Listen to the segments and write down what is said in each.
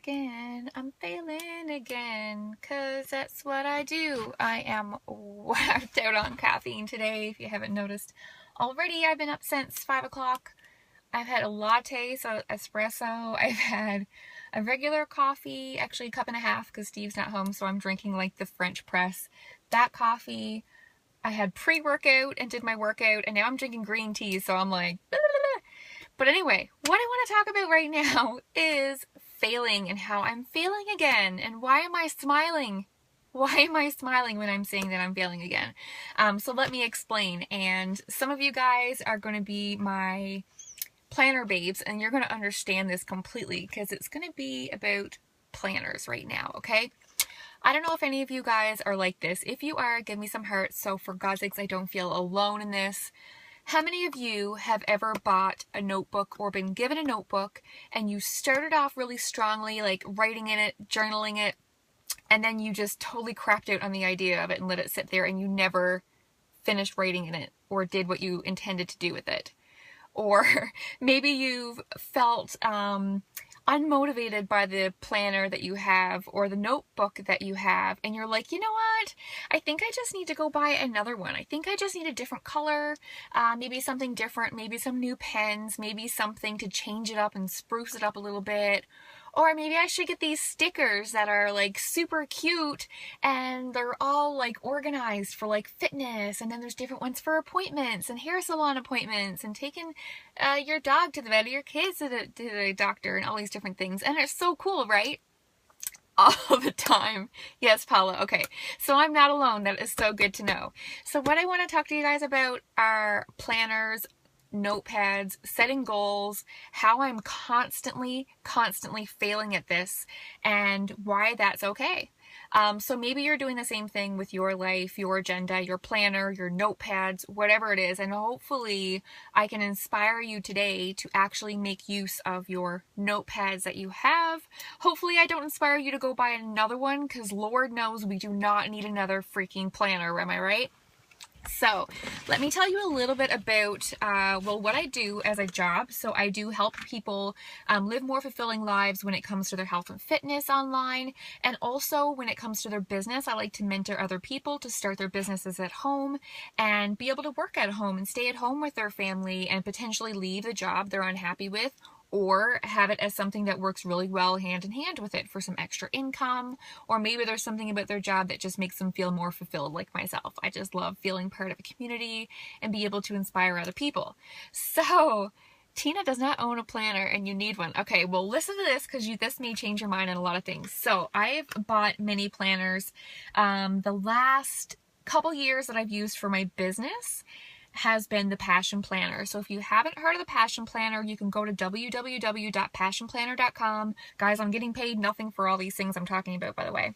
again. I'm failing again, 'cause that's what I do. I am whacked out on caffeine today, if you haven't noticed. Already, I've been up since 5 o'clock. I've had a latte, so espresso. I've had a regular coffee, actually a cup and a half, because Steve's not home, so I'm drinking like the French press. That coffee. I had pre-workout and did my workout, and now I'm drinking green tea, so I'm like, blah, blah, blah. But anyway, what I want to talk about right now is failing and how I'm failing again, and why am I smiling? Why am I smiling when I'm saying that I'm failing again? So let me explain, and some of you guys are going to be my planner babes, and you're going to understand this completely, because it's going to be about planners right now, okay? I don't know if any of you guys are like this. If you are, give me some hearts, so for God's sakes I don't feel alone in this. How many of you have ever bought a notebook or been given a notebook and you started off really strongly, like writing in it, journaling it, and then you just totally crapped out on the idea of it and let it sit there and you never finished writing in it or did what you intended to do with it? Or maybe you've felt unmotivated by the planner that you have or the notebook that you have, and you're like, you know what, I think I just need to go buy another one. I think I just need a different color, maybe something different, maybe some new pens, maybe something to change it up and spruce it up a little bit. Or maybe I should get these stickers that are like super cute and they're all like organized for like fitness, and then there's different ones for appointments and hair salon appointments and taking your dog to the vet or your kids to the doctor and all these different things. And it's so cool, right? All the time. Yes, Paula. Okay. So I'm not alone. That is so good to know. So what I want to talk to you guys about are planners, notepads, setting goals, how I'm constantly failing at this, and why that's okay. So maybe you're doing the same thing with your life, your agenda, your planner, your notepads, whatever it is, and hopefully I can inspire you today to actually make use of your notepads that you have. Hopefully I don't inspire you to go buy another one, because Lord knows we do not need another freaking planner, am I right? So let me tell you a little bit about, what I do as a job. So I do help people live more fulfilling lives when it comes to their health and fitness online. And also when it comes to their business, I like to mentor other people to start their businesses at home and be able to work at home and stay at home with their family and potentially leave the job they're unhappy with, or have it as something that works really well hand in hand with it for some extra income. Or maybe there's something about their job that just makes them feel more fulfilled, like myself. I just love feeling part of a community and be able to inspire other people. So Tina does not own a planner and you need one. Okay, well listen to this, because this may change your mind on a lot of things. So I've bought many planners. The last couple years that I've used for my business has been the Passion Planner. So if you haven't heard of the Passion Planner, you can go to www.passionplanner.com. Guys, I'm getting paid nothing for all these things I'm talking about, by the way.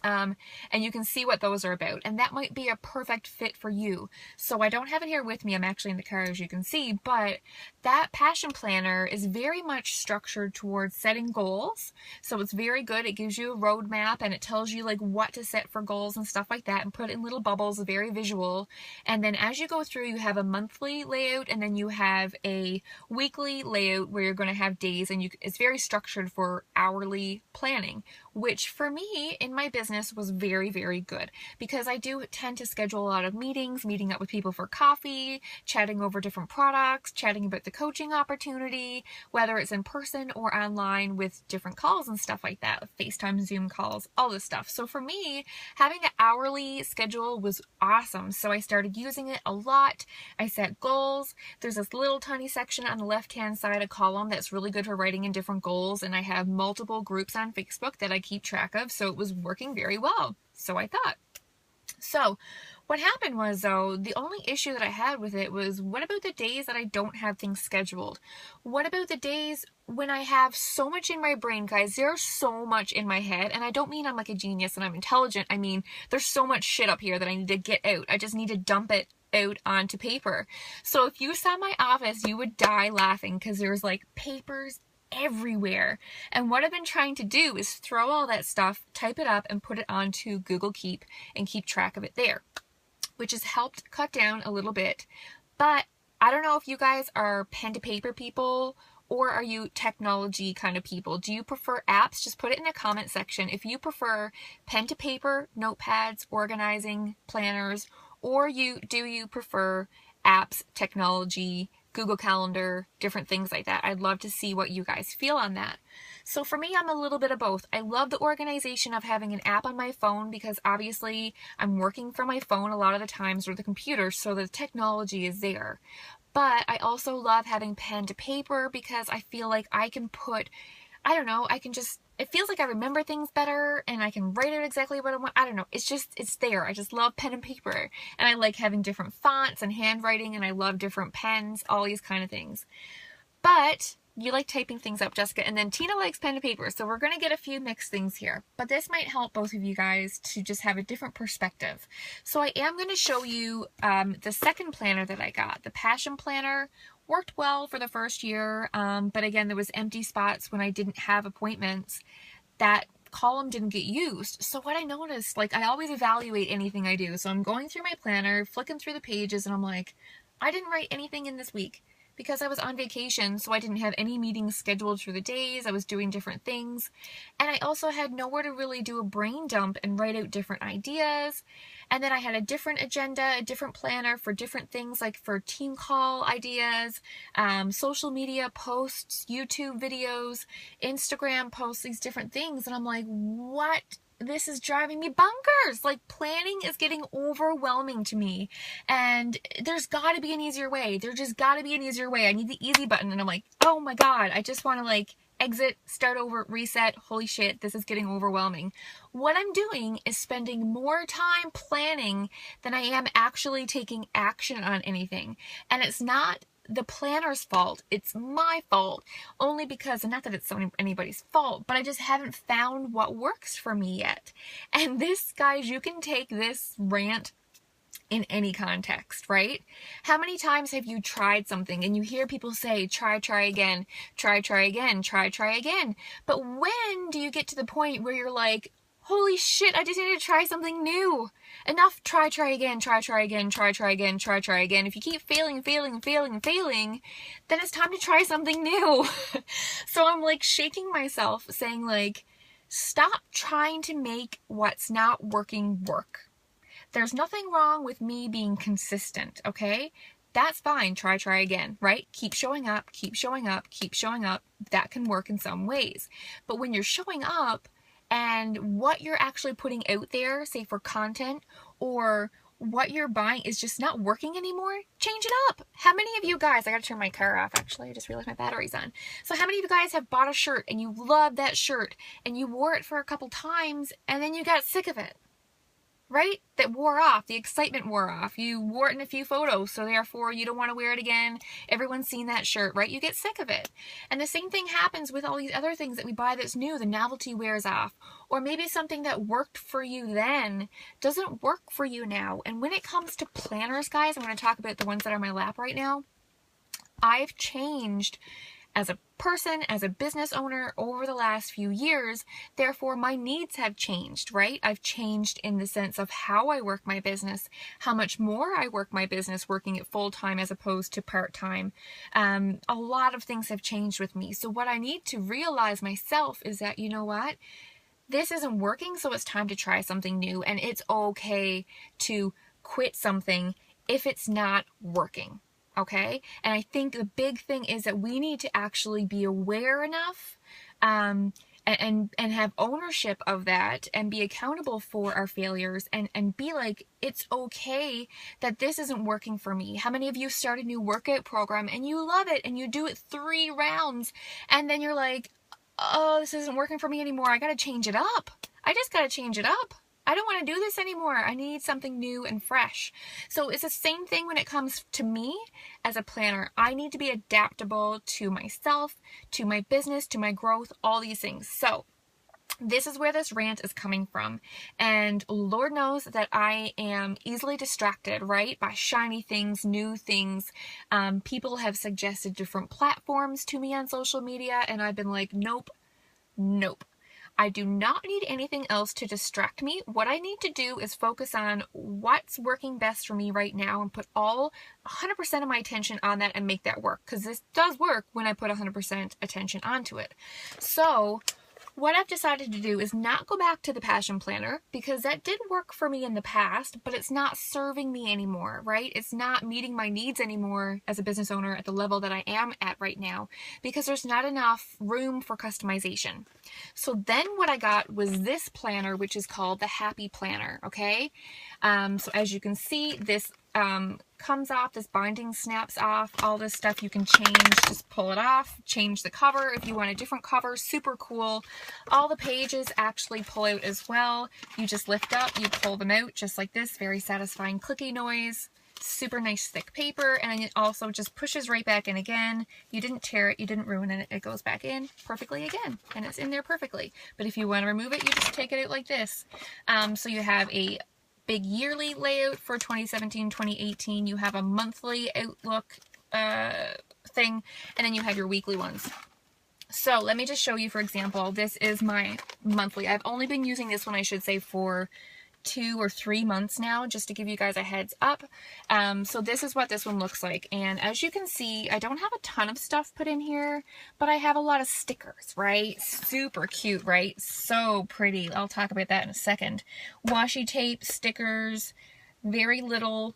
And you can see what those are about, and that might be a perfect fit for you. So I don't have it here with me, I'm actually in the car as you can see, but that Passion Planner is very much structured towards setting goals. So it's very good. It gives you a roadmap and it tells you like what to set for goals and stuff like that, and put it in little bubbles, very visual. And then as you go through, you have a monthly layout, and then you have a weekly layout where you're going to have days, and it's very structured for hourly planning, which for me in my business was very, very good, because I do tend to schedule a lot of meetings, meeting up with people for coffee, chatting over different products, chatting about the coaching opportunity, whether it's in person or online with different calls and stuff like that, FaceTime, Zoom calls, all this stuff. So for me, having an hourly schedule was awesome. So I started using it a lot. I set goals. There's this little tiny section on the left-hand side, a column that's really good for writing in different goals. And I have multiple groups on Facebook that I keep track of. So it was working very well. So I thought. So what happened was, though, the only issue that I had with it was, what about the days that I don't have things scheduled? What about the days when I have so much in my brain, guys? There's so much in my head, and I don't mean I'm like a genius and I'm intelligent. I mean, there's so much shit up here that I need to get out. I just need to dump it out onto paper. So if you saw my office, you would die laughing, because there's like papers everywhere. And what I've been trying to do is throw all that stuff, type it up, and put it onto Google Keep and keep track of it there, which has helped cut down a little bit. But I don't know if you guys are pen to paper people or are you technology kind of people? Do you prefer apps? Just put it in the comment section. If you prefer pen to paper, notepads, organizing, planners, or do you prefer apps, technology, Google Calendar, different things like that? I'd love to see what you guys feel on that. So for me, I'm a little bit of both. I love the organization of having an app on my phone because obviously I'm working from my phone a lot of the times or the computer, so the technology is there. But I also love having pen to paper because I feel like I can put, I don't know, it feels like I remember things better and I can write out exactly what I want. I don't know. It's there. I just love pen and paper. And I like having different fonts and handwriting, and I love different pens, all these kind of things. But you like typing things up, Jessica, and then Tina likes pen and paper. So we're going to get a few mixed things here. But this might help both of you guys to just have a different perspective. So I am going to show you the second planner that I got. The Passion Planner worked well for the first year. But again, there was empty spots when I didn't have appointments. That column didn't get used. So what I noticed, like, I always evaluate anything I do. So I'm going through my planner, flicking through the pages, and I'm like, I didn't write anything in this week because I was on vacation, so I didn't have any meetings scheduled for the days. I was doing different things. And I also had nowhere to really do a brain dump and write out different ideas. And then I had a different agenda, a different planner for different things, like for team call ideas, social media posts, YouTube videos, Instagram posts, these different things. And I'm like, what? This is driving me bonkers. Like, planning is getting overwhelming to me, and there's got to be an easier way. There just got to be an easier way. I need the easy button, and I'm like, oh my God, I just want to like exit, start over, reset. Holy shit, this is getting overwhelming. What I'm doing is spending more time planning than I am actually taking action on anything, and it's not the planner's fault. It's my fault, only because, and not that it's anybody's fault, but I just haven't found what works for me yet. And this, guys, you can take this rant in any context, right? How many times have you tried something and you hear people say, try again, try again, try again. But when do you get to the point where you're like, holy shit, I just need to try something new. Enough, try again, try again, try again, try again. If you keep failing, then it's time to try something new. So I'm like shaking myself, saying like, stop trying to make what's not working work. There's nothing wrong with me being consistent, okay? That's fine, try again, right? Keep showing up. That can work in some ways. But when you're showing up, and what you're actually putting out there, say for content, or what you're buying is just not working anymore, change it up. How many of you guys, I gotta turn my car off actually, I just realized my battery's on. So how many of you guys have bought a shirt and you love that shirt and you wore it for a couple times and then you got sick of it? Right? That wore off. The excitement wore off. You wore it in a few photos, so therefore you don't want to wear it again. Everyone's seen that shirt, right? You get sick of it. And the same thing happens with all these other things that we buy that's new. The novelty wears off. Or maybe something that worked for you then doesn't work for you now. And when it comes to planners, guys, I'm going to talk about the ones that are on my lap right now. I've changed as a person, as a business owner over the last few years. Therefore, my needs have changed, right? I've changed in the sense of how I work my business, how much more I work my business working it full-time as opposed to part-time. A lot of things have changed with me. So what I need to realize myself is that, you know what? This isn't working, so it's time to try something new. And it's okay to quit something if it's not working. Okay? And I think the big thing is that we need to actually be aware enough and have ownership of that and be accountable for our failures and be like, it's okay that this isn't working for me. How many of you start a new workout program and you love it and you do it 3 rounds and then you're like, oh, this isn't working for me anymore. I got to change it up. I just got to change it up. I don't want to do this anymore. I need something new and fresh. So it's the same thing when it comes to me as a planner. I need to be adaptable to myself, to my business, to my growth, all these things. So this is where this rant is coming from. And Lord knows that I am easily distracted, right? By shiny things, new things. People have suggested different platforms to me on social media, and I've been like, nope. I do not need anything else to distract me. What I need to do is focus on what's working best for me right now and put all 100% of my attention on that and make that work, because this does work when I put 100% attention onto it. So what I've decided to do is not go back to the Passion Planner, because that did work for me in the past, but it's not serving me anymore, right? It's not meeting my needs anymore as a business owner at the level that I am at right now, because there's not enough room for customization. So then what I got was this planner, which is called the Happy Planner, okay? So as you can see, this comes off, this binding snaps off, all this stuff you can change, just pull it off, change the cover if you want a different cover, super cool. All the pages actually pull out as well. You just lift up, you pull them out just like this, very satisfying clicky noise, super nice thick paper, and then it also just pushes right back in again. You didn't tear it, you didn't ruin it, it goes back in perfectly again, and it's in there perfectly. But if you want to remove it, you just take it out like this. So you have a big yearly layout for 2017-2018. You have a monthly outlook thing, and then you have your weekly ones. So let me just show you, for example, this is my monthly. I've only been using this one, I should say, for 2 or 3 months now, just to give you guys a heads up. So this is what this one looks like, and as you can see, I don't have a ton of stuff put in here, but I have a lot of stickers, right? Super cute, right? So pretty. I'll talk about that in a second. Washi tape, stickers, very little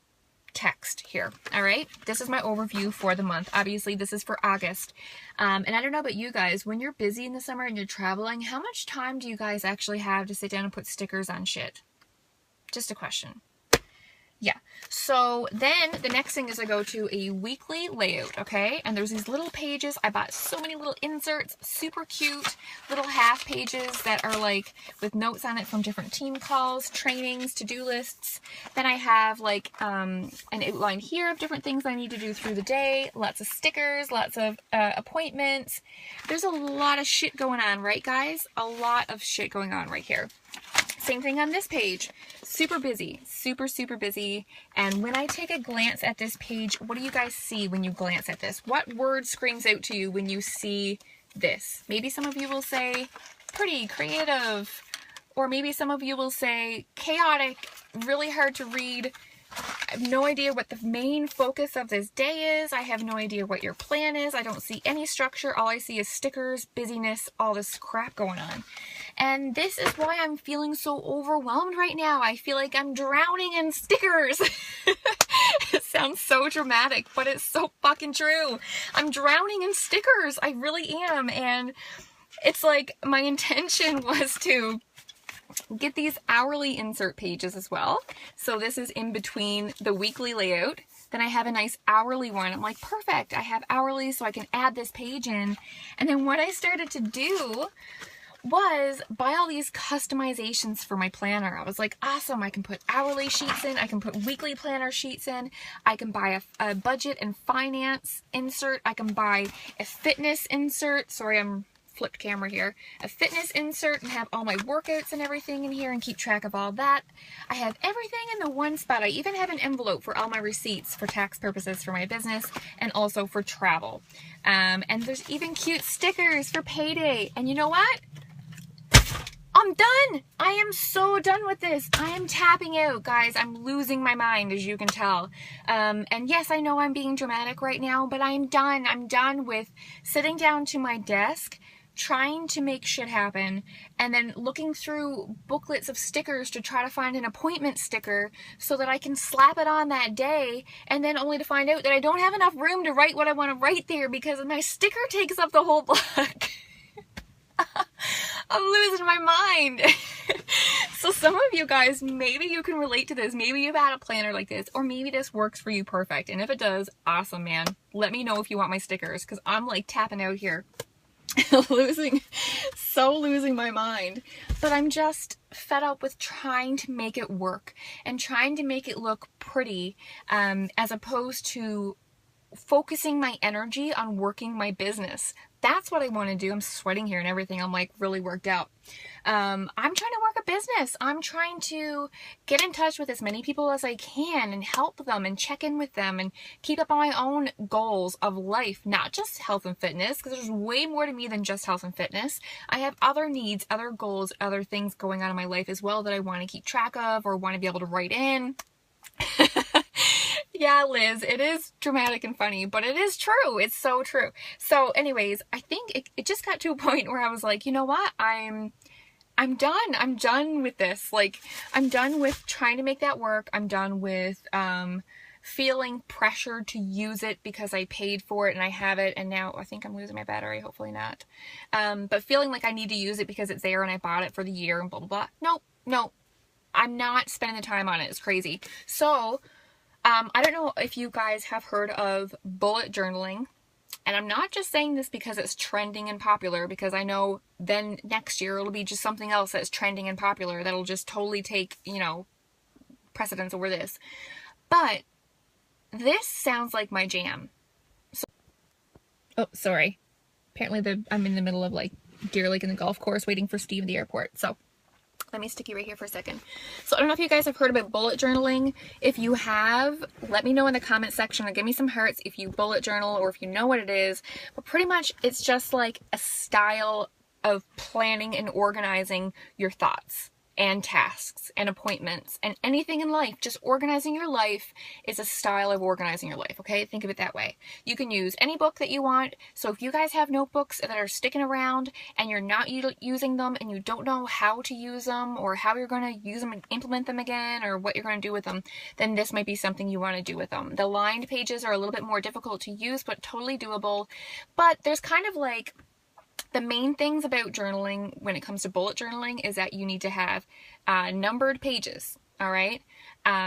text here. All right, this is my overview for the month. Obviously this is for August, and I don't know about you guys, when you're busy in the summer and you're traveling, how much time do you guys actually have to sit down and put stickers on shit? Just a question. Yeah, so then the next thing is I go to a weekly layout, okay? And there's these little pages. I bought so many little inserts, super cute little half pages that are like with notes on it from different team calls, trainings, to-do lists. Then I have like an outline here of different things I need to do through the day, lots of stickers, lots of appointments. There's a lot of shit going on, right guys? A lot of shit going on right here. Same thing on this page. Super busy, super busy. And when I take a glance at this page, what do you guys see when you glance at this? What word screams out to you when you see this? Maybe some of you will say pretty, creative, or maybe some of you will say chaotic, really hard to read. I have no idea what the main focus of this day is. I have no idea what your plan is. I don't see any structure. All I see is stickers, busyness, all this crap going on. And this is why I'm feeling so overwhelmed right now. I feel like I'm drowning in stickers. It sounds so dramatic, but it's so fucking true. I'm drowning in stickers. I really am. And it's like my intention was to get these hourly insert pages as well. So this is in between the weekly layout. Then I have a nice hourly one. I'm like, perfect. I have hourly, so I can add this page in. And then what I started to do was buy all these customizations for my planner. I was like, awesome, I can put hourly sheets in, I can put weekly planner sheets in, I can buy a budget and finance insert, I can buy a fitness insert, sorry I'm flipped camera here, a fitness insert and have all my workouts and everything in here and keep track of all that. I have everything in the one spot. I even have an envelope for all my receipts for tax purposes for my business and also for travel. And there's even cute stickers for payday. And you know what? I'm done. I am so done with this. I am tapping out, guys. I'm losing my mind, as you can tell. And yes, I know I'm being dramatic right now, but I'm done. I'm done with sitting down to my desk, trying to make shit happen, and then looking through booklets of stickers to try to find an appointment sticker so that I can slap it on that day, and then only to find out that I don't have enough room to write what I want to write there because my sticker takes up the whole block. I'm losing my mind. So some of you guys, maybe you can relate to this. Maybe you've had a planner like this, or maybe this works for you perfect. And if it does, awesome, man. Let me know if you want my stickers, because I'm like tapping out here. losing my mind. But I'm just fed up with trying to make it work and trying to make it look pretty, as opposed to focusing my energy on working my business. that's what I want to do. I'm sweating here and everything. I'm like really worked out. I'm trying to work a business. I'm trying to get in touch with as many people as I can and help them and check in with them and keep up on my own goals of life, not just health and fitness, because there's way more to me than just health and fitness. I have other needs, other goals, other things going on in my life as well that I want to keep track of or want to be able to write in. Yeah, Liz, it is dramatic and funny, but it is true. It's so true. So anyways, I think it just got to a point where I was like, you know what? I'm done. I'm done with this. Like, I'm done with trying to make that work. I'm done with feeling pressured to use it because I paid for it and I have it, and now I think I'm losing my battery. Hopefully not. But feeling like I need to use it because it's there and I bought it for the year and blah, blah, blah. No. I'm not spending the time on it. It's crazy. So I don't know if you guys have heard of bullet journaling, and I'm not just saying this because it's trending and popular, because I know then next year it'll be just something else that's trending and popular that'll just totally take, precedence over this. But this sounds like my jam. So, oh, sorry. Apparently I'm in the middle of like Deer Lake in the golf course waiting for Steve at the airport. So let me stick you right here for a second. So I don't know if you guys have heard about bullet journaling. If you have, let me know in the comment section or give me some hearts if you bullet journal or if you know what it is. But pretty much it's just like a style of planning and organizing your thoughts and tasks and appointments and anything in life. Just organizing your life is a style of organizing your life, okay? Think of it that way. You can use any book that you want. So if you guys have notebooks that are sticking around and you're not using them and you don't know how to use them or how you're going to use them and implement them again or what you're going to do with them, then this might be something you want to do with them. The lined pages are a little bit more difficult to use, but totally doable. But there's kind of like the main things about journaling when it comes to bullet journaling is that you need to have numbered pages, all right?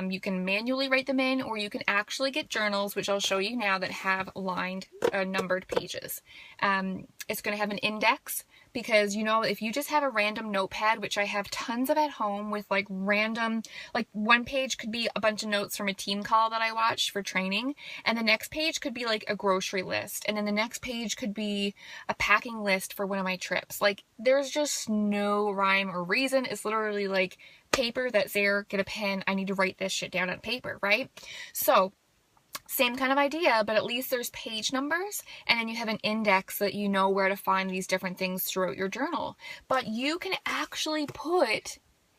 You can manually write them in, or you can actually get journals, which I'll show you now, that have lined, numbered pages. It's going to have an index, because if you just have a random notepad, which I have tons of at home with like random, like one page could be a bunch of notes from a team call that I watched for training, and the next page could be like a grocery list, and then the next page could be a packing list for one of my trips. Like, there's just no rhyme or reason. It's literally like paper that's there, get a pen, I need to write this shit down on paper, right? So same kind of idea, but at least there's page numbers, and then you have an index so that you know where to find these different things throughout your journal. But you can actually put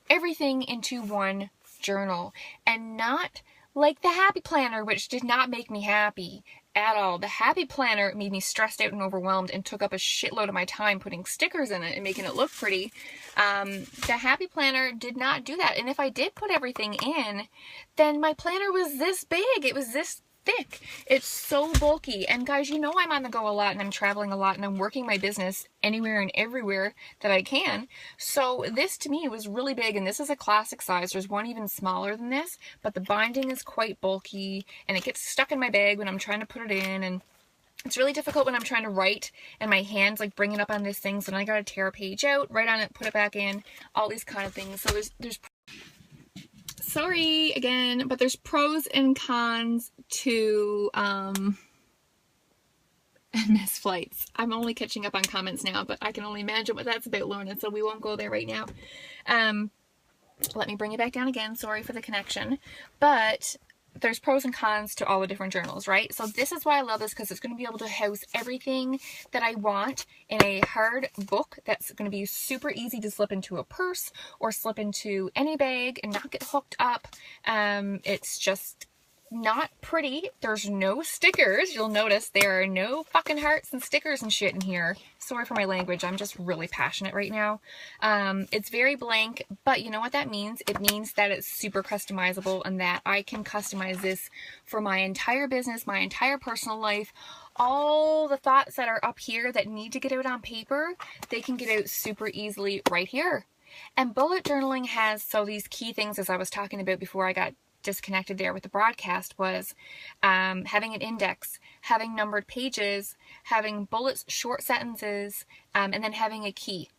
everything into one journal, and not like the Happy Planner, which did not make me happy at all. The Happy Planner made me stressed out and overwhelmed and took up a shitload of my time putting stickers in it and making it look pretty. The Happy Planner did not do that. And if I did put everything in, then my planner was this big. It was this thick. It's so bulky. And guys, I'm on the go a lot and I'm traveling a lot and I'm working my business anywhere and everywhere that I can. So this to me was really big, and this is a classic size. There's one even smaller than this, but the binding is quite bulky and it gets stuck in my bag when I'm trying to put it in, and it's really difficult when I'm trying to write and my hands like bringing up on this thing, so then I gotta tear a page out, write on it, put it back in, all these kind of things. So there's sorry again, but there's pros and cons to MS flights. I'm only catching up on comments now, but I can only imagine what that's about, Lorna, so we won't go there right now. Let me bring it back down again. Sorry for the connection. But there's pros and cons to all the different journals, right? So this is why I love this, because it's going to be able to house everything that I want in a hard book that's going to be super easy to slip into a purse or slip into any bag and not get hooked up. It's just not pretty. There's no stickers. You'll notice there are no fucking hearts and stickers and shit in here. Sorry for my language. I'm just really passionate right now. It's very blank, but you know what that means? It means that it's super customizable and that I can customize this for my entire business, my entire personal life. All the thoughts that are up here that need to get out on paper, they can get out super easily right here. And bullet journaling has, so these key things, as I was talking about before I got disconnected there with the broadcast, was having an index, having numbered pages, having bullets, short sentences, and then having a key.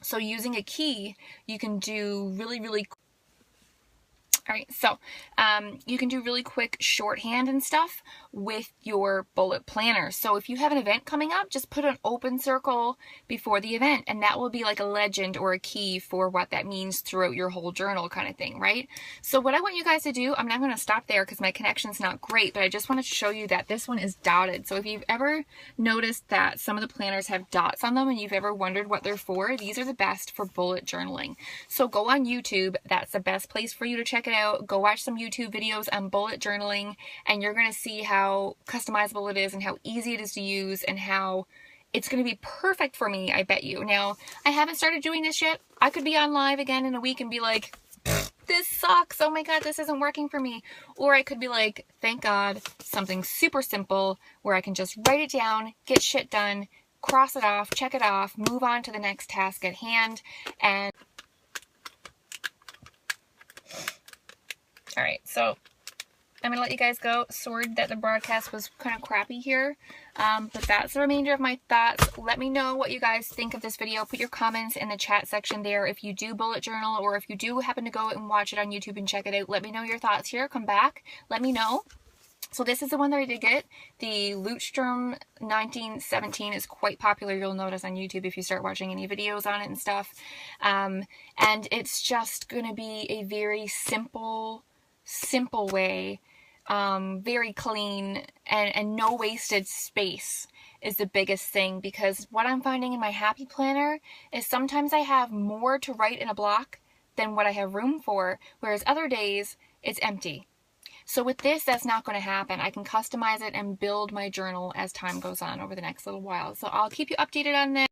So using a key, you can do really all right, so you can do really quick shorthand and stuff with your bullet planner. So if you have an event coming up, just put an open circle before the event, and that will be like a legend or a key for what that means throughout your whole journal kind of thing, right? So what I want you guys to do, I'm not going to stop there because my connection's not great, but I just wanted to show you that this one is dotted. So if you've ever noticed that some of the planners have dots on them and you've ever wondered what they're for, these are the best for bullet journaling. So go on YouTube, that's the best place for you to check it out. Go watch some YouTube videos on bullet journaling, and you're going to see how customizable it is and how easy it is to use and how it's going to be perfect for me, I bet you. Now, I haven't started doing this yet. I could be on live again in a week and be like, this sucks, oh my god, this isn't working for me. Or I could be like, thank God, something super simple where I can just write it down, get shit done, cross it off, check it off, move on to the next task at hand. And all right, so I'm going to let you guys go. Sorry that the broadcast was kind of crappy here, but that's the remainder of my thoughts. Let me know what you guys think of this video. Put your comments in the chat section there. If you do bullet journal, or if you do happen to go and watch it on YouTube and check it out, let me know your thoughts here. Come back. Let me know. So this is the one that I did get. The Leuchtturm 1917 is quite popular, you'll notice on YouTube if you start watching any videos on it and stuff. And it's just going to be a very simple way, very clean, and no wasted space is the biggest thing, because what I'm finding in my Happy Planner is sometimes I have more to write in a block than what I have room for, whereas other days it's empty. So with this, that's not going to happen. I can customize it and build my journal as time goes on over the next little while. So I'll keep you updated on this.